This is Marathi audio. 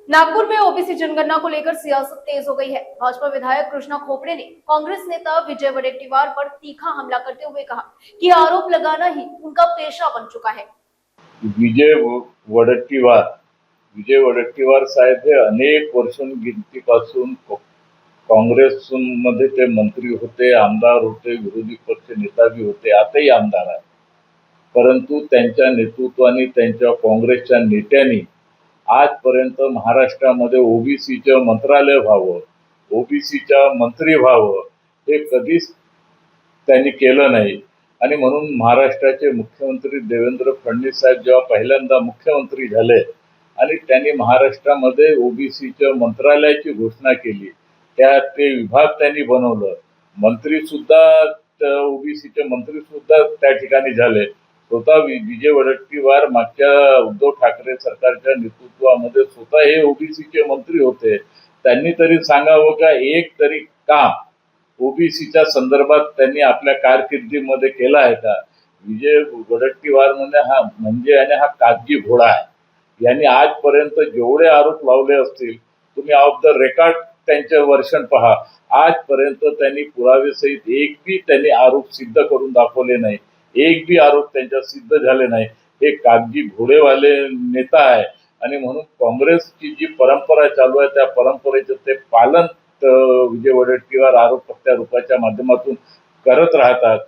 नागपुर में ओबीसी जनगणना को लेकर सियासत तेज हो गई है। भाजपा विधायक कृष्णा खोपड़े ने कांग्रेस नेता विजय वडेट्टीवार पर तीखा हमला करते हुए कहा कि आरोप लगाना ही उनका पेशा बन चुका है। विजय वडेट्टीवार विजय वडेट्टीवार साहेब हे अनेक वर्षांपासून काँग्रेसमध्ये ते मंत्री होते, आमदार होते, विरोधी पक्ष नेता भी होते, आताही आमदार आहे। परंतु त्यांच्या नेतृत्वाने त्यांच्या काँग्रेसच्या नेत्यांनी आजपर्यंत महाराष्ट्रामध्ये ओबीसीचं मंत्रालय व्हावं, ओबीसीच्या मंत्री व्हावं हे कधीच त्यांनी केलं नाही। आणि म्हणून महाराष्ट्राचे मुख्यमंत्री देवेंद्र फडणवीस साहेब जेव्हा पहिल्यांदा मुख्यमंत्री झाले आणि त्यांनी महाराष्ट्रामध्ये ओबीसीच्या मंत्रालयाची घोषणा केली, त्यात ते विभाग त्यांनी बनवलं, मंत्री सुद्धा ओबीसीचे मंत्री सुद्धा त्या ठिकाणी झाले। स्वतः विजय वडेट्टीवार मागच्या उद्धव ठाकरे सरकारच्या नेतृत्वामध्ये स्वतः हे ओबीसीचे मंत्री होते। त्यांनी तरी सांगावं का एक तरी काम ओबीसीच्या संदर्भात त्यांनी आपल्या कारकिर्दीमध्ये केला आहे का? विजय वडेट्टीवार म्हणजे हा कागजी घोडा आहे। यांनी आजपर्यंत जेवढे आरोप लावले असतील, तुम्ही ऑफ द रेकॉर्ड त्यांचे वर्षन पहा, आजपर्यंत त्यांनी पुरावेसहित एक बी त्यांनी आरोप सिद्ध करून दाखवले नाही, एक बी आरोप त्यांच्या सिद्ध झाले नाही। हे कागजी घोडेवाले नेता आहे आणि म्हणून काँग्रेसची जी परंपरा चालू आहे त्या परंपरेचं ते पालन विजय वडेट्टीवार आरोप प्रत्यारोपाच्या माध्यमातून करत राहतात।